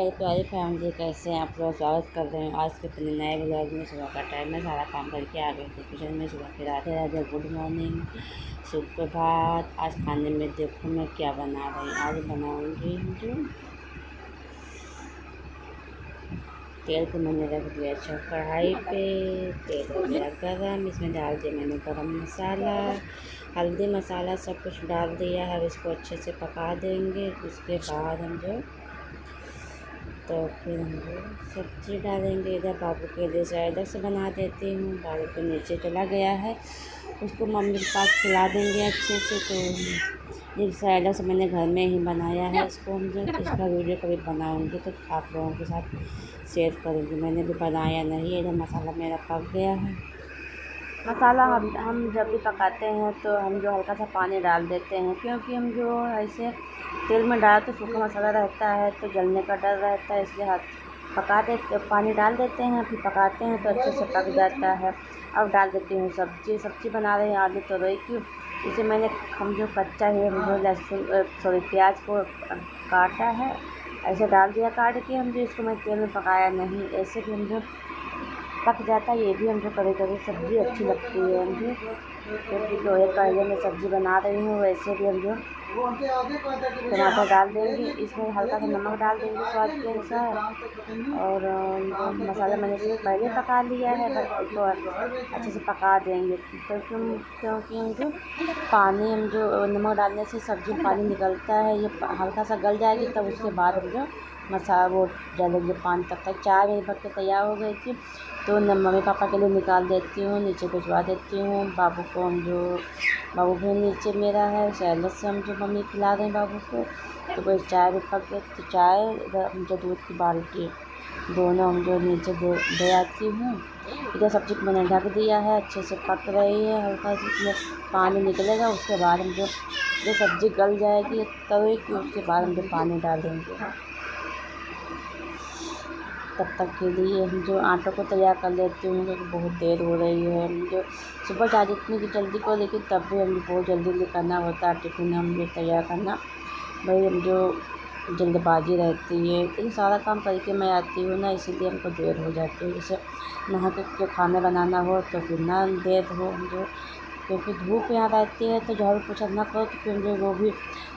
मेरे प्यारे फैमिली, कैसे हैं आप लोग। स्वागत कर रहे हैं आज के अपने नए ब्लॉग में। सुबह का टाइम में सारा काम करके आ गई थी किचन में। सुबह के राधे राधे, गुड मॉर्निंग, सुप्रभात। आज खाने में देखो मैं क्या बना रही हूँ। आज बनाऊँगी जो तेल को मैंने रख दिया अच्छा कढ़ाई पे। तेल हो गया गरम, इसमें डाल दिया मैंने गरम मसाला, हल्दी मसाला सब कुछ डाल दिया है। अब इसको अच्छे से पका देंगे। उसके बाद हम जो तो फिर हम लोग सब्ज़ी डालेंगे। इधर बाबू के लिए चाय इधर से बना देती हूँ। बाबू तो नीचे चला गया है, उसको मम्मी के पास खिला देंगे अच्छे से। तो ये साइडर से मैंने घर में ही बनाया है इसको। हम जो इसका वीडियो कभी बनाऊँगी तो आप लोगों के साथ शेयर करूँगी। मैंने भी बनाया नहीं। इधर मसाला मेरा पक गया है। मसाला हम जब भी पकाते हैं तो हम जो हल्का सा पानी डाल देते हैं, क्योंकि हम जो ऐसे तेल में डाल तो सूखा मसाला रहता है तो जलने का डर रहता है, इसलिए पकाते पानी डाल देते हैं, फिर पकाते हैं तो अच्छे से पक जाता है। अब डाल देती हूँ सब्ज़ी बना रहे हैं आलू तुरई की। इसे मैंने हम जो कच्चा है हम जो लहसुन प्याज को काटा है, ऐसे डाल दिया काट के। हम जो इसको मैं तेल में पकाया नहीं, ऐसे भी हम जो पक जाता है। ये भी हम जो कभी कभी सब्ज़ी अच्छी लगती है मुझे, क्योंकि लोहे कढ़ाई में सब्ज़ी बना रही हूँ। वैसे भी हम जो टमाटर डाल देंगे, इसमें हल्का सा नमक डाल देंगे स्वाद के अनुसार। और मसाला मैंने इसमें पहले पका लिया है, बस उसको अच्छे से पका देंगे। क्योंकि हम जो पानी हम जो नमक डालने से सब्ज़ी में पानी निकलता है, ये हल्का सा गल जाएगी तब उसके बाद हम जो मसाला वो डालेंगे पानी। तब तक चाय मेरी पक के तैयार हो गई थी, तो मम्मी पापा के लिए निकाल देती हूँ, नीचे भिजवा देती हूँ। बाबू को हम जो बाबू भी नीचे मेरा है, सैलड से हम जो मम्मी खिला रहे हैं बाबू को। तो कोई चाय भी पक गई तो चाय, इधर हम जो दूध की बाल्टी दोनों हम जो नीचे दे आती हूँ। इधर सब्ज़ी को मैंने ढक दिया है, अच्छे से पक रही है। हल्का इसमें पानी निकलेगा, उसके बाद हम जो सब्ज़ी गल जाएगी तवे की, उसके बाद हम जो पानी डालेंगे। तब तक के लिए हम जो आटों को तैयार कर लेती हूँ, क्योंकि बहुत देर हो रही है। हम जो सुबह जा जितनी भी जल्दी को, लेकिन तब भी हम बहुत जल्दी करना होता है टिफ़िन हम जो तैयार करना। भाई हम जो जल्दबाजी रहती है, लेकिन सारा काम करके मैं आती हूँ ना, इसीलिए हमको देर हो जाती है। जैसे नहा के जो खाना बनाना हो तो फिर ना देर हो हम जो, क्योंकि धूप यहाँ रहती है तो झाड़ू पोछा ना करो तो फिर मुझे वो भी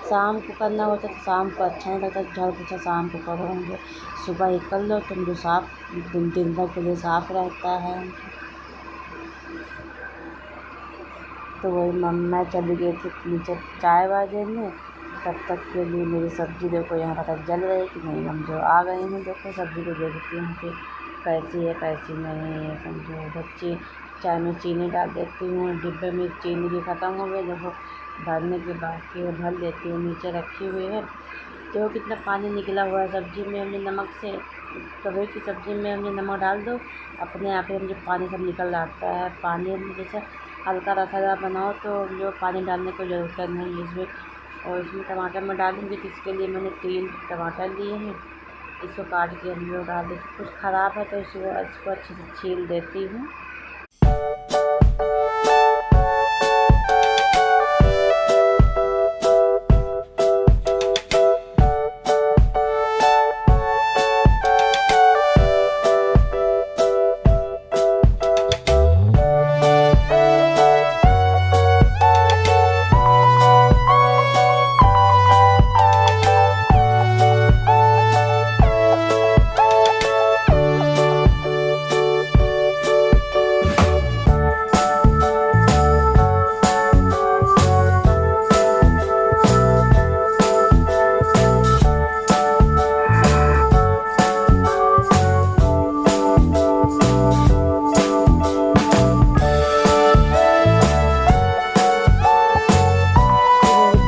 शाम को करना होता है। तो शाम को अच्छा नहीं लगता, झाड़ू पोछा शाम को करो। हम जो सुबह ही कर लो तो मुझे साफ़ दिन भर के लिए साफ़ रहता है। तो वही मैं चली गई थी नीचे चाय वाय देने। तब तक के लिए मेरी सब्ज़ी देखो यहाँ पता जल रही कि नहीं। हम जो आ गए हैं, देखो सब्ज़ी को देखती हूँ कि कैसी है कैसी नहीं है। समझो बच्चे चाय में चीनी डाल देती हूँ, डिब्बे में चीनी भी ख़त्म हो गई। देखो भरने के बाद की भर लेती हूँ, नीचे रखी हुई है। देखो कितना पानी निकला हुआ है सब्ज़ी में। हमने नमक से कभी की सब्ज़ी में हमने नमक डाल दो, अपने आप ही हम जो पानी सब निकल आता है। पानी में जैसे हल्का रसादार बनाओ तो जो पानी डालने की ज़रूरत नहीं है इसमें। और इसमें टमाटर मैं डालूँगी, तो इसके लिए मैंने 3 टमाटर लिए हैं। इसको काट के हम लोग डाल देते। कुछ ख़राब है तो इसको अच्छे से छील देती हूँ।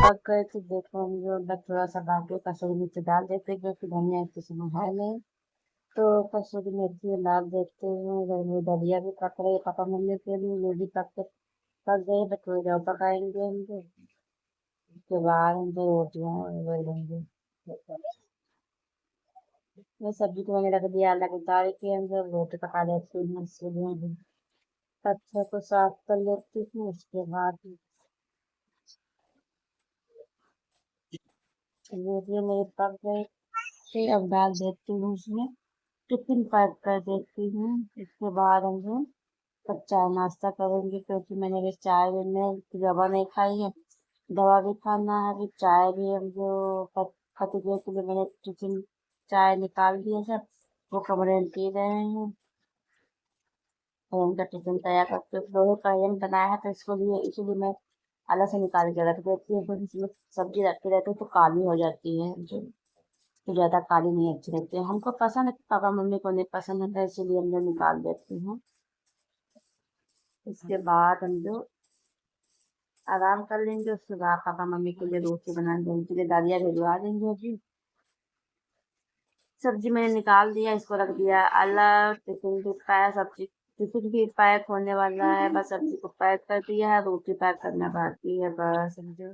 पक गए तो देखो हम जो अंदर थोड़ा सा बाकी कसूरी मेथी डाल देते हैं, क्योंकि धनिया इस समय है नहीं। तो कसूरी मेथी डाल देते हैं। इधर में दलिया भी पक रही है पापा मम्मी के लिए, वो भी पक गई। बस थोड़ी देर पकाएंगे हम जो, उसके बाद हम जो रोटियाँ बेलेंगे। मैं सब्जी को मैंने रख दिया, अलग उतार के हम जो रोटी पका लेती हूँ। इसलिए भी अच्छे को साफ कर लेती हूँ। उसके बाद रोटियाँ मेरी पक गई। के अब डाल देती हूँ उसमें, टिफिन पैक कर देती हूँ। इसके बाद हम लोग तब चाय नाश्ता करेंगे, क्योंकि मैंने अभी चाय में दवा नहीं खाई है, दवा भी खाना है, अभी चाय भी हम जो फतीजे के लिए मैंने टिफिन चाय निकाल दिया सब, वो कमरे में पी रहे हैं। और उनका टिफिन तैयार करके लोहे का अयन बनाया है, तो इसको लिए इसीलिए मैं अलग से निकाल के रख देती हूँ, फिर इसमें सब्जी रखते रहते हैं तो काली हो जाती है, जो तो ज्यादा काली नहीं अच्छी लगती है। हमको पसंद है, पापा मम्मी को नहीं पसंद है, तो इसीलिए हम लोग निकाल देती हूँ। इसके बाद हम लोग आराम कर लेंगे, उसके बाद पापा मम्मी के लिए रोटी बना देंगे, उनके लिए दालियाँ भिजवा देंगे। अभी सब्जी मैंने निकाल दिया, इसको रख दिया अलग, टिफिन भी पाया, सब्जी टिफिन भी पैक होने वाला है, बस सब्जी को पैक कर दिया है, रोटी पैक करना बाकी है, बस समझो।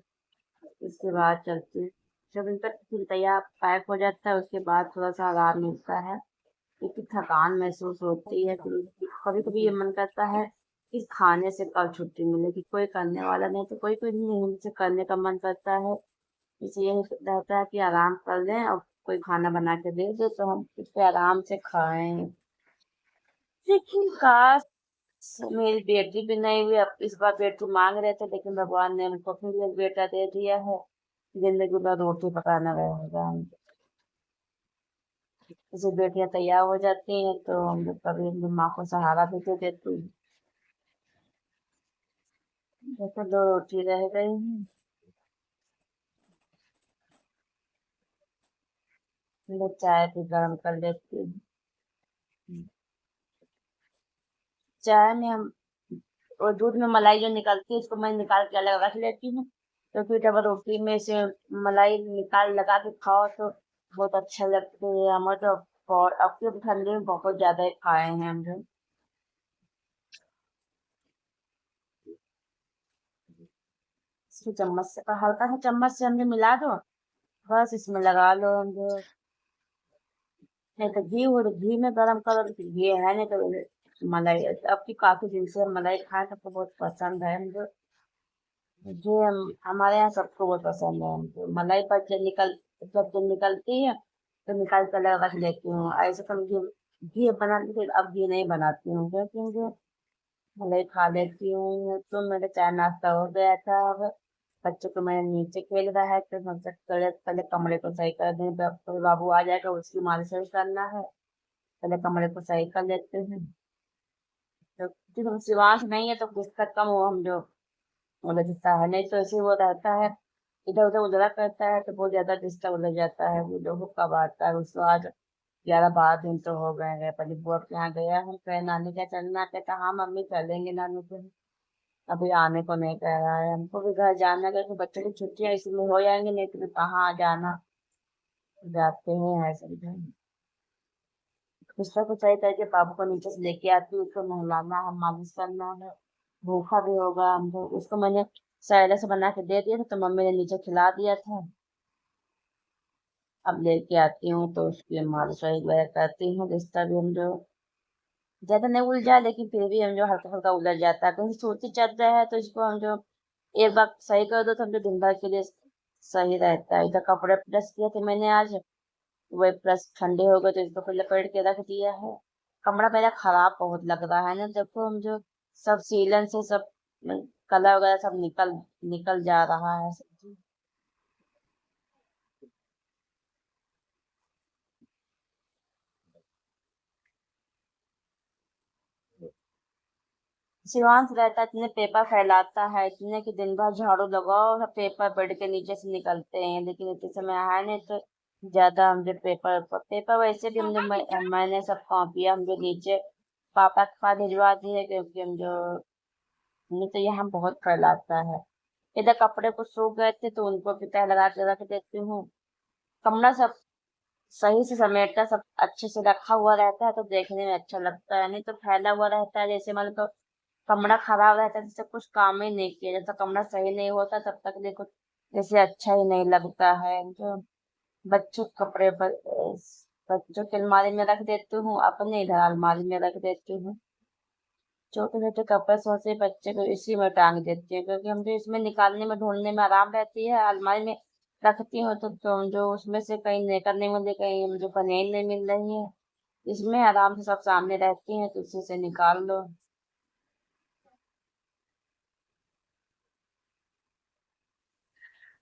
इसके बाद चलते हैं। जब इनका टिफिन तैयार पैक हो जाता है, उसके बाद थोड़ा सा आराम मिलता है, क्योंकि थकान महसूस होती है, फिर कभी कभी ये मन करता है कि खाने से कब छुट्टी मिलेगी, कोई करने वाला नहीं, तो कोई कोई नहीं, मुझसे करने का मन करता है, इसलिए रहता है कि आराम कर लें और कोई खाना बना के दे दे तो हम इस पे आराम से खाएं। लेकिन काश मेरी बेटी भी नहीं हुई, अब इस बार बेटी मांग रहे थे, लेकिन भगवान ने हमको फिर एक बेटा दे दिया है, जिंदगी भर रोटी पकाना रहेगा। जैसे बेटियां तैयार हो जाती हैं तो हम लोग कभी अपनी माँ को सहारा भी दे देती हैं। जैसे दो रोटी रह गई हैं, मैं चाय भी गर्म कर लेती हूँ। चाय में हम और दूध में मलाई जो निकलती है, उसको मैं निकाल के अलग रख लेती हूँ, तो फिर जब रोटी में से मलाई निकाल लगा के खाओ तो बहुत अच्छा लगता है हमें तो। और अब के ठंडी में बहुत ज्यादा ही खाए हैं हम लोग। इसको चम्मच से हल्का सा चम्मच से हमने मिला दो, बस इसमें लगा लो हम लोग। नहीं तो घी हो तो घी में गरम करो, तो फिर घी है नहीं तो मलाई। अब की काफी दिन से हम मलाई खाए, सबको बहुत पसंद है हम लोग। जो हमारे यहाँ सबको बहुत पसंद है, हमको मलाई पर जब निकलती है तो निकाल कर अलग रख लेती हूँ। ऐसे तो मुझे घी बनाती थी, अब घी नहीं बनाती हूँ, क्योंकि मुझे मलाई खा लेती हूँ। तो मेरा चाय नाश्ता हो गया था, अब बच्चों को मैंने नीचे खेल रहा है, तो सबसे पहले पहले कमरे को सही कर दें, तो बाबू आ जाएगा, उसकी मालिश करना है, पहले कमरे को सही कर लेते हैं। तो फिर विश्वास नहीं है तो दिक्कत कम हो, हम जो उलझ जाता है, नहीं तो ऐसे वो रहता है, इधर उधर उधरा करता है, तो बहुत ज्यादा डिस्टर्ब उलझ जाता है। वो लोग कब आता है, उसको आज 11-12 दिन तो हो गए हैं, पहले बुआ के यहाँ गया, हम कहे नानी क्या चलना, कहता हाँ मम्मी चलेंगे नानी के। अभी आने को नहीं कह रहा है, हमको भी घर जाना है, क्योंकि बच्चों की छुट्टियां इसमें हो जाएंगी, नहीं तो फिर कहाँ जाना, जाते हैं ऐसे ही। गुस्सा को सही करके बाबू को नीचे से लेके आती हूँ, उसको नहलाना है, मालिश करना है, भूखा भी होगा हम तो। उसको मैंने सैलेड से बना के दे दिया था, तो मम्मी ने नीचे खिला दिया था। अब लेके आती हूँ तो उसकी मालिश वगैरह करती हूँ, रिश्ता भी हम जो ज्यादा नहीं उलझा, लेकिन फिर भी हम जो हल्का हल्का उलझ जाता है, कहीं सूती चल रहा है तो इसको हम जो एक बार सही कर दो तो हम जो दिन भर के लिए सही रहता है। इधर कपड़े प्रेस किए थे मैंने आज, वही प्रेस ठंडे हो गए तो इसको फिर लपेट के रख दिया है। कमरा मेरा खराब बहुत लग रहा है ना, देखो हम जो सब सीलन से सब कलर वगैरह सब निकल निकल जा रहा है। शिवांश रहता है, इतने पेपर फैलाता है, इतने कि दिन भर झाड़ू लगाओ सब पेपर बेड के नीचे से निकलते हैं, लेकिन इतने समय है नहीं तो ज्यादा हम जो पेपर पेपर वैसे भी मैंने सब कॉपियां हम जो नीचे पापा के पास भिजवा दी है, क्योंकि हम जो नहीं तो यहाँ बहुत फैलाता है। इधर कपड़े कुछ सूख गए थे तो उनको भी तह लगा के रख देती हूँ। कमरा सब सही से समेटता, सब अच्छे से रखा हुआ रहता है तो देखने में अच्छा लगता है, नहीं तो फैला हुआ रहता है, जैसे मतलब तो कमरा खराब रहता है, जैसे कुछ काम ही नहीं किया, जब तक कमरा सही नहीं होता तब तक देखो जैसे अच्छा ही नहीं लगता है। जो बच्चों के कपड़े बच्चों की अलमारी में रख देती हूँ, अपने इधर अलमारी में रख देती हूँ। छोटे छोटे कपड़े सोचे बच्चे को इसी में टांग देती है, क्योंकि हम जो इसमें निकालने में ढूंढने में आराम रहती है, अलमारी में रखती हूँ तो जो उसमें से कहीं निकलने नहीं मिल रही, कहीं मुझे फनेल नहीं मिल रही है, इसमें आराम से सब सामने रहती हैं तो उसी से निकाल लो।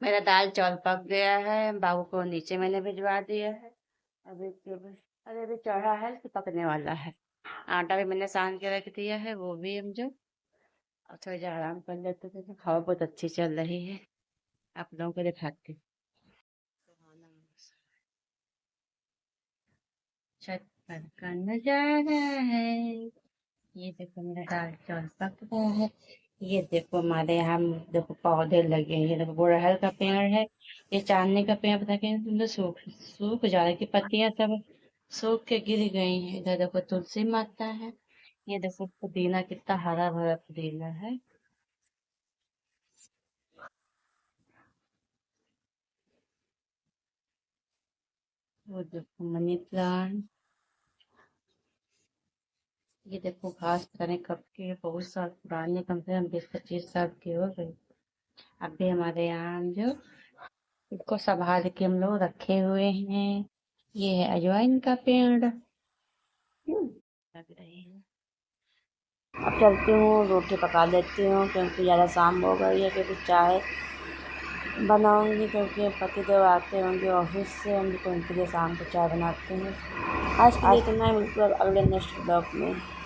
मेरा दाल चावल पक गया है, बाबू को नीचे मैंने भिजवा दिया है। अभी अरे अभी चढ़ा है तो पकने वाला है। आटा भी मैंने सान के रख दिया है, वो भी हम जो अब थोड़ी देर आराम कर लेते थे। तो हवा बहुत अच्छी चल रही है, आप लोगों को दिखाती हूँ। सुहाना मौसम, छत पर का नजारा है। ये देखो मेरा दाल चावल पक रहा है। ये देखो हमारे यहाँ देखो पौधे लगे हैं। ये देखो गुड़हल का पेड़ है, ये चांदनी का पेड़ पता नहीं तुम सूख सूख जा रही की पत्तियां सब सूख के गिर गई हैं। इधर देखो तुलसी माता है। ये देखो पुदीना कितना हरा भरा पुदीना है। वो देखो मनी प्लांट। ये देखो घास करें कब के, बहुत साल पुराने, कम से कम 20-25 साल की हो गई। अब भी हमारे यहाँ जो इसको संभाल के हम लोग रखे हुए हैं। ये है अजवाइन का पेड़। लग रही है। अब चलती हूँ रोटी पका लेती हूँ क्योंकि ज़्यादा शाम हो गई है, क्योंकि चाय बनाऊंगी क्योंकि पतिदेव आते होंगे ऑफिस से, हम तो उनके लिए शाम को चाय बनाते हैं। आज के लिए इतना ही, मिलते हैं अगले नेक्स्ट ब्लॉग में।